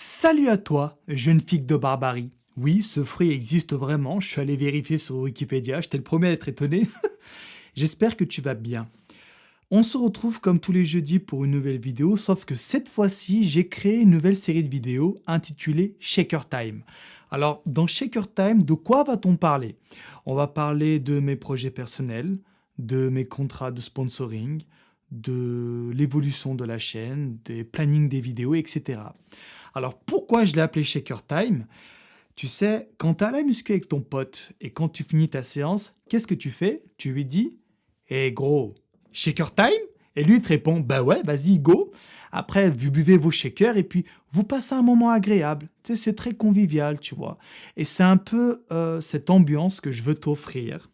Salut à toi, jeune figue de barbarie. Oui, ce fruit existe vraiment, je suis allé vérifier sur Wikipédia, j'étais le premier à être étonné. J'espère que tu vas bien. On se retrouve comme tous les jeudis pour une nouvelle vidéo, sauf que cette fois-ci, j'ai créé une nouvelle série de vidéos intitulée Shaker Time. Alors, dans Shaker Time, de quoi va-t-on parler? On va parler de mes projets personnels, de mes contrats de sponsoring, de l'évolution de la chaîne, des plannings des vidéos, etc. Alors, pourquoi je l'ai appelé Shaker Time? Tu sais, quand tu as la muscu avec ton pote et quand tu finis ta séance, qu'est-ce que tu fais? Tu lui dis: «Eh gros, shaker time?» Et lui il te répond: «Bah ouais, vas-y, go!» Après, vous buvez vos shakers et puis vous passez un moment agréable. Tu sais, c'est très convivial, tu vois. Et c'est un peu cette ambiance que je veux t'offrir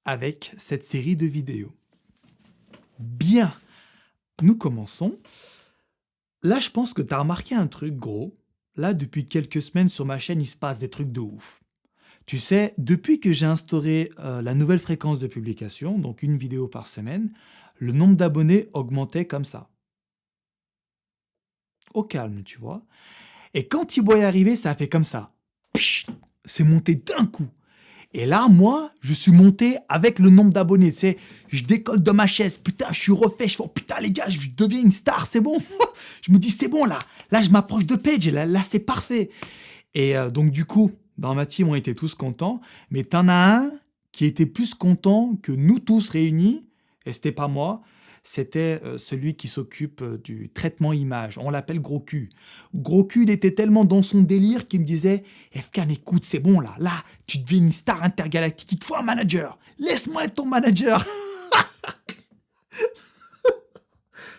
avec cette série de vidéos. Bien, nous commençons. Là, je pense que tu as remarqué un truc, gros. Là, depuis quelques semaines sur ma chaîne, il se passe des trucs de ouf. Tu sais, depuis que j'ai instauré la nouvelle fréquence de publication, donc une vidéo par semaine, le nombre d'abonnés augmentait comme ça. Au calme, tu vois. Et quand Thibaut est arrivé, ça a fait comme ça. Psh, c'est monté d'un coup. Et là, moi, je suis monté avec le nombre d'abonnés. Tu sais, je décolle de ma chaise. Putain, je suis refait. Je fais, oh, putain, les gars, je deviens une star, c'est bon. Je me dis, c'est bon, là. Là, je m'approche de Page. Là, c'est parfait. Et donc, du coup, dans ma team, on était tous contents. Mais t'en as un qui était plus content que nous tous réunis. Et c'était pas moi. C'était celui qui s'occupe du traitement image. On l'appelle Gros Cul. Gros Cul, il était tellement dans son délire qu'il me disait: Efkan, écoute, c'est bon là. Là, tu deviens une star intergalactique. Il te faut un manager. Laisse-moi être ton manager.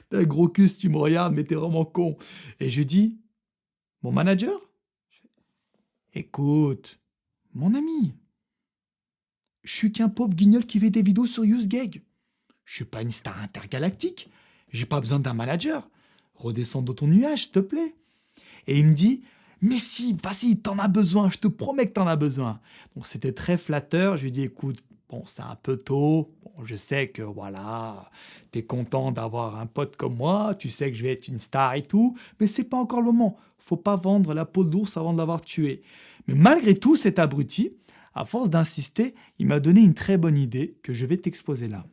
T'es un gros cul si tu me regardes, mais t'es vraiment con. Et je dis: Mon manager? Écoute, mon ami, je suis qu'un pauvre guignol qui fait des vidéos sur UseGag. Je suis pas une star intergalactique. J'ai pas besoin d'un manager. Redescends de ton nuage, s'il te plaît. Et il me dit: mais si, vas-y, t'en as besoin, je te promets que t'en as besoin. Donc c'était très flatteur. Je lui ai dit: écoute, bon, c'est un peu tôt. Bon, je sais que voilà, t'es content d'avoir un pote comme moi, tu sais que je vais être une star et tout, mais c'est pas encore le moment. Faut pas vendre la peau de l'ours avant de l'avoir tué. Mais malgré tout, cet abruti, à force d'insister, il m'a donné une très bonne idée que je vais t'exposer là.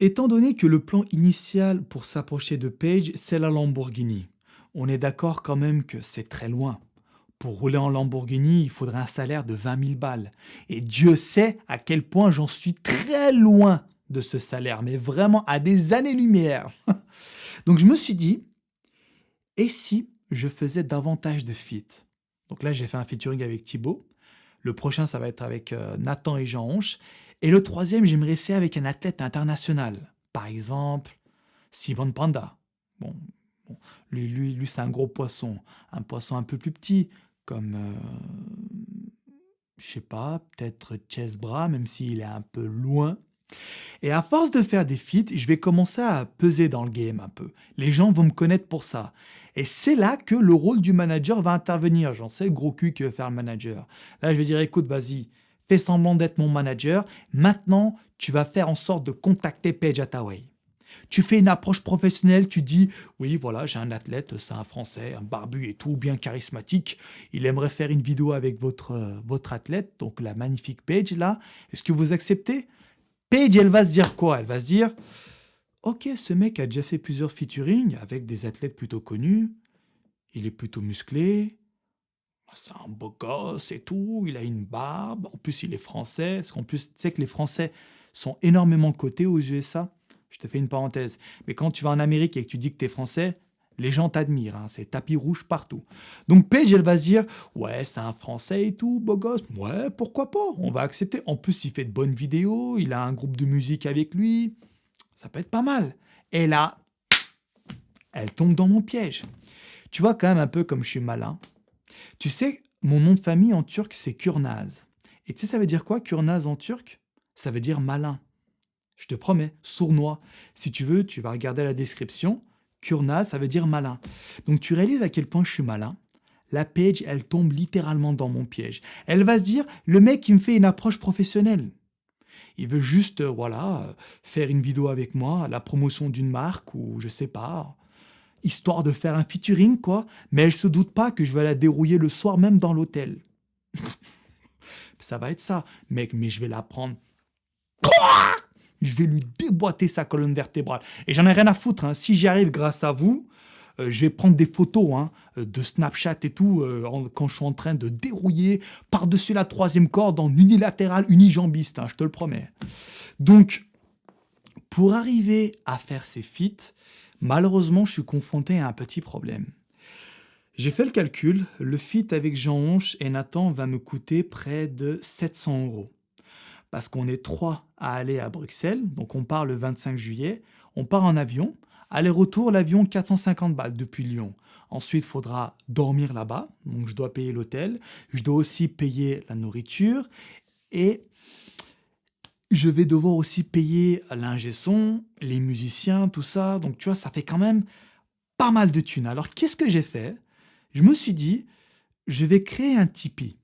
Étant donné que le plan initial pour s'approcher de Page, c'est la Lamborghini, on est d'accord quand même que c'est très loin. Pour rouler en Lamborghini, il faudrait un salaire de 20 000 balles. Et Dieu sait à quel point j'en suis très loin de ce salaire, mais vraiment à des années-lumière. Donc je me suis dit: et si je faisais davantage de feats? Donc là, j'ai fait un featuring avec Thibaut. Le prochain, ça va être avec Nathan et Jean Honche. Et le troisième, j'aimerais essayer avec un athlète international. Par exemple, Simon Panda. Bon, bon, lui c'est un gros poisson. Un poisson un peu plus petit, comme, je sais pas, peut-être Chess Bras, même s'il est un peu loin. Et à force de faire des feats, je vais commencer à peser dans le game un peu. Les gens vont me connaître pour ça. Et c'est là que le rôle du manager va intervenir. J'en sais le gros cul qui veut faire le manager. Là, je vais dire: écoute, vas-y, fais semblant d'être mon manager. Maintenant, tu vas faire en sorte de contacter Paige Hathaway. Tu fais une approche professionnelle, tu dis: oui, voilà, j'ai un athlète, c'est un Français, un barbu et tout, bien charismatique. Il aimerait faire une vidéo avec votre athlète, donc la magnifique Paige là. Est-ce que vous acceptez? Paige, elle va se dire quoi? Elle va se dire: ok, ce mec a déjà fait plusieurs featuring avec des athlètes plutôt connus. Il est plutôt musclé. C'est un beau gosse et tout. Il a une barbe. En plus, il est français. Parce qu'en plus, tu sais que les Français sont énormément cotés aux USA. Je te fais une parenthèse. Mais quand tu vas en Amérique et que tu dis que tu es français, les gens t'admirent. Hein. C'est tapis rouge partout. Donc Paige, elle va se dire: ouais, c'est un français et tout, beau gosse. Ouais, pourquoi pas? On va accepter. En plus, il fait de bonnes vidéos. Il a un groupe de musique avec lui. Ça peut être pas mal. Et là, elle tombe dans mon piège. Tu vois quand même un peu comme je suis malin. Tu sais, mon nom de famille en turc, c'est Kurnaz. Et tu sais, ça veut dire quoi, Kurnaz en turc? Ça veut dire malin. Je te promets, sournois. Si tu veux, tu vas regarder la description. Kurnaz, ça veut dire malin. Donc tu réalises à quel point je suis malin. La Paige, elle tombe littéralement dans mon piège. Elle va se dire: le mec qui me fait une approche professionnelle. Il veut juste, voilà, faire une vidéo avec moi, la promotion d'une marque ou je sais pas. histoire de faire un featuring, quoi. Mais elle se doute pas que je vais la dérouiller le soir même dans l'hôtel. Ça va être ça, mec, mais je vais la prendre. Je vais lui déboîter sa colonne vertébrale. Et j'en ai rien à foutre, hein. Si j'y arrive grâce à vous, je vais prendre des photos hein, de Snapchat et tout quand je suis en train de dérouiller par-dessus la troisième corde en unilatéral unijambiste, hein, je te le promets. Donc, pour arriver à faire ces feats, malheureusement, je suis confronté à un petit problème. J'ai fait le calcul, le feat avec Jean Honche et Nathan va me coûter près de 700 €. Parce qu'on est 3 à aller à Bruxelles, donc on part le 25 juillet, on part en avion, aller-retour, l'avion 450 balles depuis Lyon. Ensuite, il faudra dormir là-bas, donc je dois payer l'hôtel, je dois aussi payer la nourriture et je vais devoir aussi payer l'ingé son, les musiciens, tout ça. Donc tu vois, ça fait quand même pas mal de thunes. Alors qu'est-ce que j'ai fait? Je me suis dit, je vais créer un Tipeee.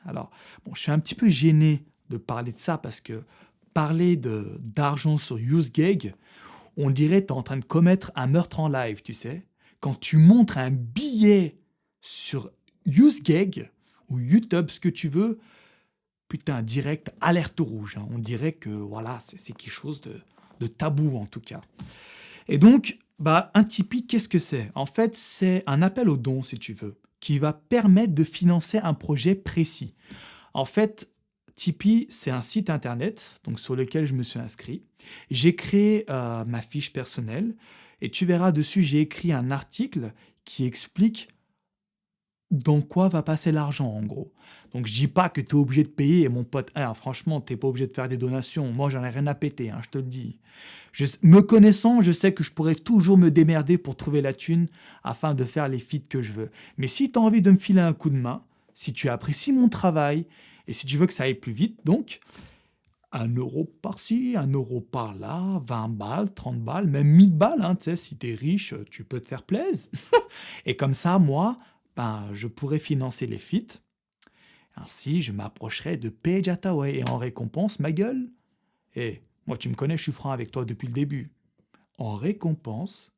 Alors, bon, je suis un petit peu gêné de parler de ça parce que parler d'argent sur UseGag, on dirait que tu es en train de commettre un meurtre en live, tu sais. Quand tu montres un billet sur UseGag ou YouTube, ce que tu veux, putain, direct, alerte rouge. Hein. On dirait que voilà, c'est quelque chose de tabou en tout cas. Et donc, un Tipeee, qu'est-ce que c'est? En fait, c'est un appel aux dons, si tu veux, qui va permettre de financer un projet précis. En fait, Tipeee, c'est un site internet donc sur lequel je me suis inscrit. J'ai créé ma fiche personnelle et tu verras dessus, j'ai écrit un article qui explique dans quoi va passer l'argent en gros. Donc je dis pas que tu es obligé de payer, mon pote, franchement, tu n'es pas obligé de faire des donations. Moi, j'en ai rien à péter, hein, je te le dis. Me connaissant, je sais que je pourrais toujours me démerder pour trouver la thune afin de faire les feats que je veux. Mais si tu as envie de me filer un coup de main, si tu apprécies mon travail et si tu veux que ça aille plus vite, donc 1 € par-ci, 1 € par-là, 20 balles, 30 balles, même 1000 balles, hein, tu sais, si tu es riche, tu peux te faire plaisir. Et comme ça, moi, je pourrais financer les feats. Ainsi, je m'approcherai de Paige Hathaway et en récompense, ma gueule. Et moi, tu me connais, je suis franc avec toi depuis le début. En récompense,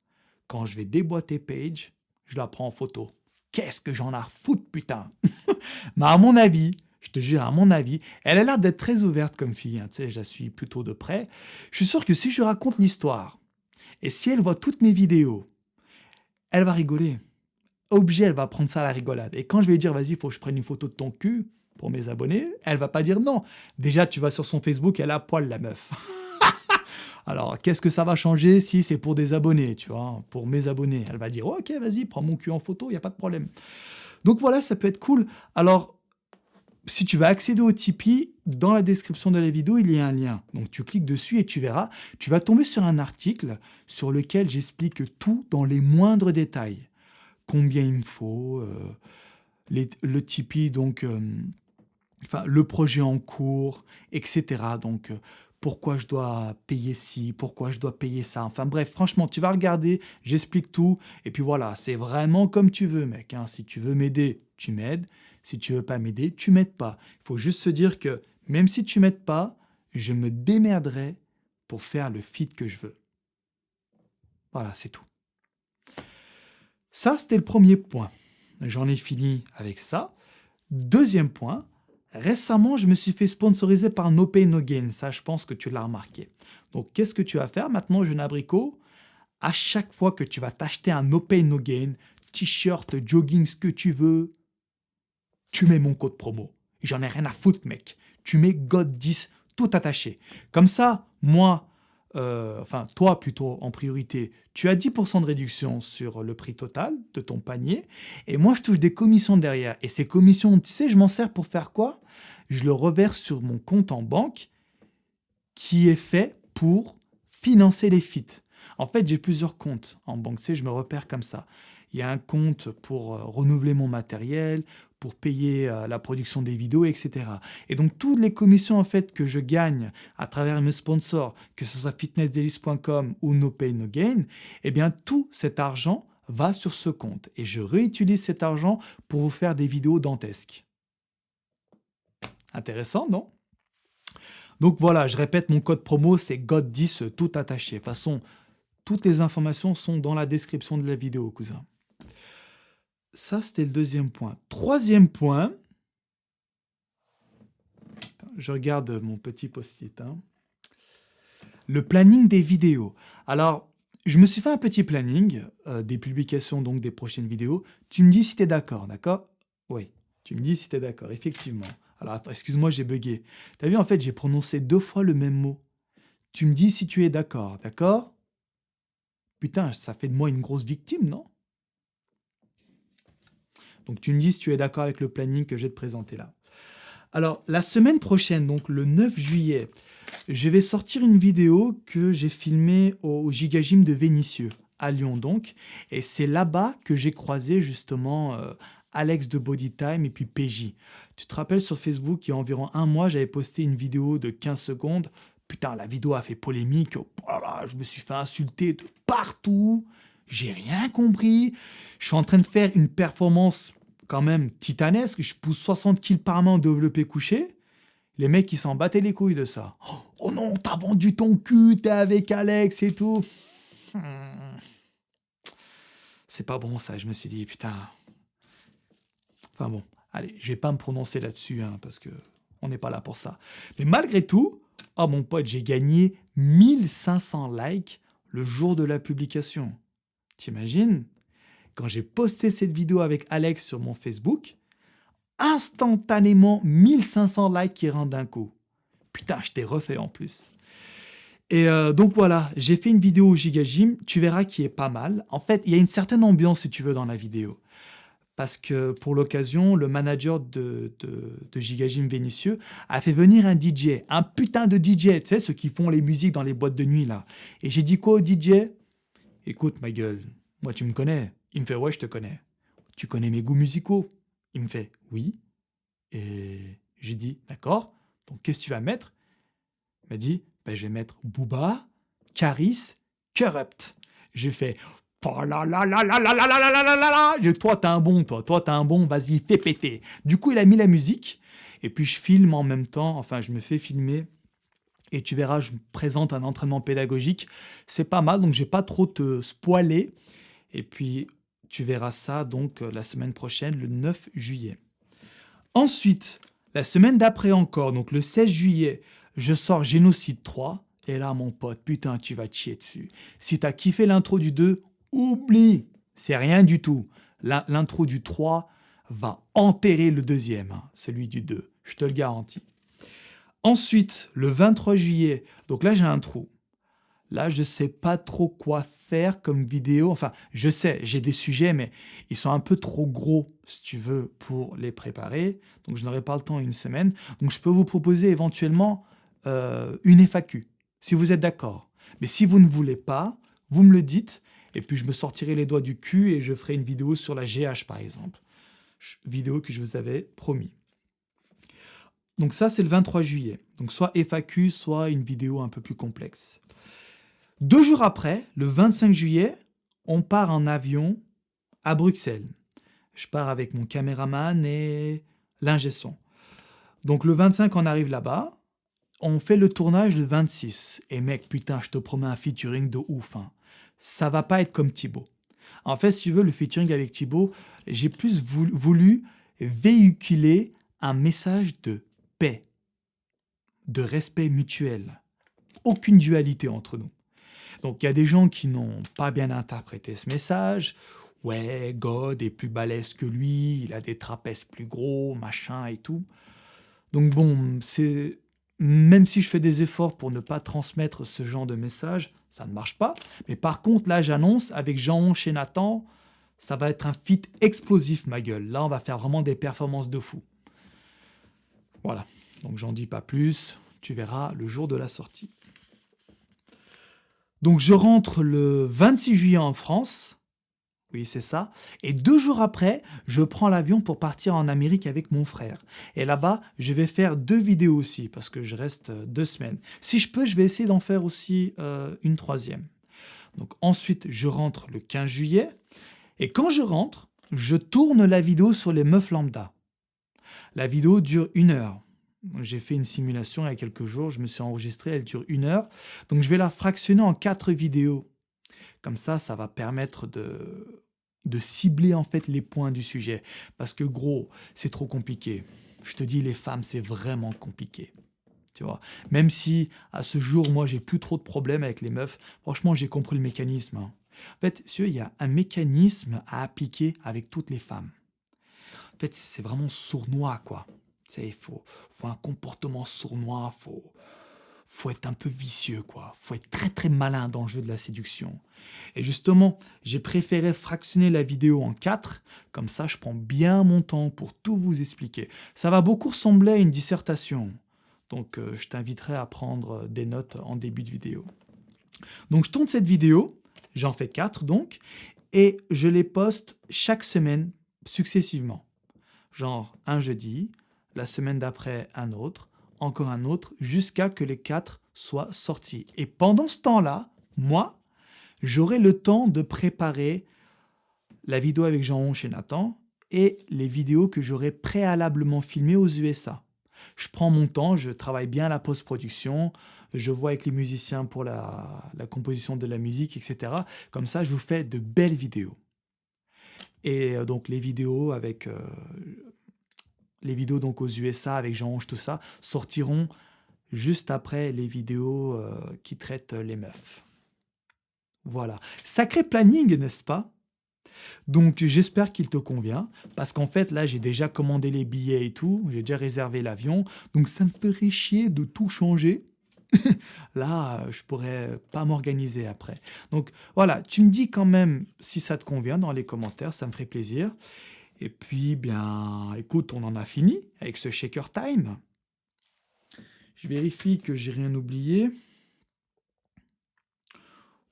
quand je vais déboîter Paige, je la prends en photo. Qu'est-ce que j'en ai à foutre, putain. Mais à mon avis, je te jure, à mon avis, elle a l'air d'être très ouverte comme fille. Hein, tu sais, je la suis plutôt de près. Je suis sûr que si je raconte l'histoire, et si elle voit toutes mes vidéos, elle va rigoler. Obligée, elle va prendre ça à la rigolade. Et quand je vais lui dire, vas-y, il faut que je prenne une photo de ton cul pour mes abonnés, elle va pas dire non. Déjà, tu vas sur son Facebook, elle a à poil, la meuf. Alors, qu'est-ce que ça va changer si c'est pour des abonnés, tu vois, pour mes abonnés? Elle va dire, ok, vas-y, prends mon cul en photo, il n'y a pas de problème. Donc voilà, ça peut être cool. Alors, si tu vas accéder au Tipeee, dans la description de la vidéo, il y a un lien. Donc tu cliques dessus et tu verras, tu vas tomber sur un article sur lequel j'explique tout dans les moindres détails. Combien il me faut, le Tipeee, donc, le projet en cours, etc. Donc, pourquoi je dois payer ci, pourquoi je dois payer ça. Enfin bref, franchement, tu vas regarder, j'explique tout. Et puis voilà, c'est vraiment comme tu veux, mec. Hein. Si tu veux m'aider, tu m'aides. Si tu veux pas m'aider, tu m'aides pas. Il faut juste se dire que même si tu m'aides pas, je me démerderai pour faire le feat que je veux. Voilà, c'est tout. Ça, c'était le premier point. J'en ai fini avec ça. Deuxième point, récemment, je me suis fait sponsoriser par No Pay No Gain. Ça, je pense que tu l'as remarqué. Donc, qu'est-ce que tu vas faire maintenant, jeune abricot? À chaque fois que tu vas t'acheter un No Pay No Gain, t-shirt, jogging, ce que tu veux, tu mets mon code promo. J'en ai rien à foutre, mec. Tu mets God10 tout attaché. Comme ça, moi, toi plutôt en priorité, tu as 10% de réduction sur le prix total de ton panier et moi je touche des commissions derrière. Et ces commissions, tu sais, je m'en sers pour faire quoi? Je le reverse sur mon compte en banque qui est fait pour financer les feats. En fait, j'ai plusieurs comptes en banque, tu sais, je me repère comme ça. Il y a un compte pour renouveler mon matériel, pour payer la production des vidéos, etc. Et donc, toutes les commissions en fait que je gagne à travers mes sponsors, que ce soit fitnessdelis.com ou No Pay No Gain, eh bien, tout cet argent va sur ce compte. Et je réutilise cet argent pour vous faire des vidéos dantesques. Intéressant, non? Donc voilà, je répète, mon code promo, c'est God10 tout attaché. De toute façon, Toutes les informations sont dans la description de la vidéo, cousin. Ça, c'était le deuxième point. Troisième point, je regarde mon petit post-it, hein. Le planning des vidéos. Alors, je me suis fait un petit planning des publications, donc des prochaines vidéos. Tu me dis si tu es d'accord, d'accord? Oui, tu me dis si tu es d'accord, effectivement. Alors, attends, excuse-moi, j'ai bugué. Tu as vu, en fait, j'ai prononcé 2 fois le même mot. Tu me dis si tu es d'accord, d'accord? Putain, ça fait de moi une grosse victime, non? Donc, tu me dis si tu es d'accord avec le planning que je vais te présenter là. Alors, la semaine prochaine, donc le 9 juillet, je vais sortir une vidéo que j'ai filmée au Gigagym de Vénissieux, à Lyon donc. Et c'est là-bas que j'ai croisé justement Alex de Bodytime et puis PJ. Tu te rappelles, sur Facebook, il y a environ un mois, j'avais posté une vidéo de 15 secondes. Putain, la vidéo a fait polémique. Oh là là, je me suis fait insulter de partout. J'ai rien compris. Je suis en train de faire une performance quand même titanesque. Je pousse 60 kills par main en développé couché. Les mecs, ils s'en battaient les couilles de ça. Oh non, t'as vendu ton cul, t'es avec Alex et tout. C'est pas bon ça, je me suis dit, putain. Enfin bon, allez, je vais pas me prononcer là-dessus, hein, parce que on n'est pas là pour ça. Mais malgré tout, oh mon pote, j'ai gagné 1500 likes le jour de la publication. T'imagines? Quand j'ai posté cette vidéo avec Alex sur mon Facebook, instantanément 1500 likes qui rentrent d'un coup. Putain, je t'ai refait en plus. Et donc voilà, j'ai fait une vidéo au Gigagym, tu verras qui est pas mal. En fait, il y a une certaine ambiance, si tu veux, dans la vidéo. Parce que pour l'occasion, le manager de Gigagym Vénissieux a fait venir un DJ, un putain de DJ, tu sais, ceux qui font les musiques dans les boîtes de nuit là. Et j'ai dit quoi au DJ? Écoute ma gueule, moi tu me connais. Il me fait ouais, je te connais. Tu connais mes goûts musicaux? Il me fait oui. Et j'ai dit d'accord, donc qu'est-ce que tu vas mettre? Il m'a dit ben, je vais mettre Booba, Caris, Corrupt. J'ai fait oh là là là là là là là là là là là là. Toi t'as un bon, toi t'as un bon, vas-y fais péter. Du coup il a mis la musique et puis je filme en même temps, enfin je me fais filmer et tu verras, je me présente un entraînement pédagogique. C'est pas mal, donc je vais pas trop te spoiler. Et puis tu verras ça donc la semaine prochaine, le 9 juillet. Ensuite, la semaine d'après encore, donc le 16 juillet, je sors Génocide 3. Et là, mon pote, putain, tu vas te chier dessus. Si t'as kiffé l'intro du 2, oublie. C'est rien du tout. L'intro du 3 va enterrer le deuxième, hein, celui du 2. Je te le garantis. Ensuite, le 23 juillet, donc là, j'ai un trou. Là, je ne sais pas trop quoi faire comme vidéo. Enfin, je sais, j'ai des sujets, mais ils sont un peu trop gros, si tu veux, pour les préparer. Donc, je n'aurai pas le temps une semaine. Donc, je peux vous proposer éventuellement une FAQ, si vous êtes d'accord. Mais si vous ne voulez pas, vous me le dites, et puis je me sortirai les doigts du cul et je ferai une vidéo sur la GH, par exemple. Vidéo que je vous avais promis. Donc ça, c'est le 23 juillet. Donc soit FAQ, soit une vidéo un peu plus complexe. 2 jours après, le 25 juillet, on part en avion à Bruxelles. Je pars avec mon caméraman et l'ingé son. Donc le 25, on arrive là-bas. On fait le tournage le 26. Et mec, putain, je te promets un featuring de ouf. Hein. Ça va pas être comme Thibaut. En fait, si tu veux, le featuring avec Thibaut, j'ai plus voulu véhiculer un message de paix, de respect mutuel. Aucune dualité entre nous. Donc, il y a des gens qui n'ont pas bien interprété ce message. Ouais, God est plus balèze que lui, il a des trapèzes plus gros, machin et tout. Donc bon, c'est... Même si je fais des efforts pour ne pas transmettre ce genre de message, ça ne marche pas. Mais par contre, là, j'annonce, avec Jean chez Nathan, ça va être un feat explosif, ma gueule. Là, on va faire vraiment des performances de fou. Voilà. Donc, j'en dis pas plus. Tu verras le jour de la sortie. Donc, je rentre le 26 juillet en France. Oui, c'est ça. Et 2 jours après, je prends l'avion pour partir en Amérique avec mon frère. Et là-bas, je vais faire 2 vidéos aussi, parce que je reste 2 semaines. Si je peux, je vais essayer d'en faire aussi une 3e. Donc ensuite, je rentre le 15 juillet. Et quand je rentre, je tourne la vidéo sur les meufs lambda. La vidéo dure 1 heure. J'ai fait une simulation il y a quelques jours, je me suis enregistré, elle dure 1 heure. Donc je vais la fractionner en 4 vidéos. Comme ça va permettre de cibler en fait les points du sujet. Parce que gros, c'est trop compliqué. Je te dis, les femmes, c'est vraiment compliqué. Tu vois, même si à ce jour, moi, j'ai plus trop de problèmes avec les meufs, franchement, j'ai compris le mécanisme. En fait, il y a un mécanisme à appliquer avec toutes les femmes. En fait, c'est vraiment sournois, quoi. Il faut un comportement sournois, faut être un peu vicieux, quoi. Faut être très très malin dans le jeu de la séduction. Et justement, j'ai préféré fractionner la vidéo en 4, comme ça je prends bien mon temps pour tout vous expliquer. Ça va beaucoup ressembler à une dissertation, donc je t'inviterai à prendre des notes en début de vidéo. Donc je tourne cette vidéo, j'en fais 4 donc, et je les poste chaque semaine successivement. Genre un jeudi, la semaine d'après un autre, encore un autre, jusqu'à que les 4 soient sortis. Et pendant ce temps-là, moi, j'aurai le temps de préparer la vidéo avec Jean chez Nathan et les vidéos que j'aurai préalablement filmées aux USA. Je prends mon temps, je travaille bien la post-production, je vois avec les musiciens pour la composition de la musique, etc. Comme ça, je vous fais de belles vidéos. Et donc les vidéos donc aux USA avec Jean-Ange, tout ça, sortiront juste après les vidéos qui traitent les meufs. Voilà. Sacré planning, n'est-ce pas? Donc j'espère qu'il te convient, parce qu'en fait là j'ai déjà commandé les billets et tout, j'ai déjà réservé l'avion, donc ça me ferait chier de tout changer. Là, je pourrais pas m'organiser après. Donc voilà, tu me dis quand même si ça te convient dans les commentaires, ça me ferait plaisir. Et puis, bien, écoute, on en a fini avec ce shaker time. Je vérifie que j'ai rien oublié.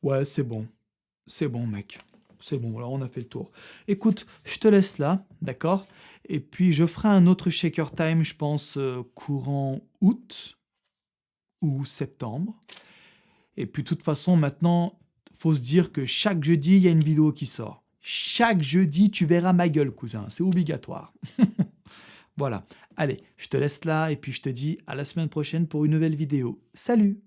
Ouais, c'est bon. C'est bon, mec. C'est bon, là, on a fait le tour. Écoute, je te laisse là, d'accord? Et puis, je ferai un autre shaker time, je pense, courant août ou septembre. Et puis, de toute façon, maintenant, faut se dire que chaque jeudi, il y a une vidéo qui sort. Chaque jeudi, tu verras ma gueule, cousin. C'est obligatoire. Voilà. Allez, je te laisse là et puis je te dis à la semaine prochaine pour une nouvelle vidéo. Salut!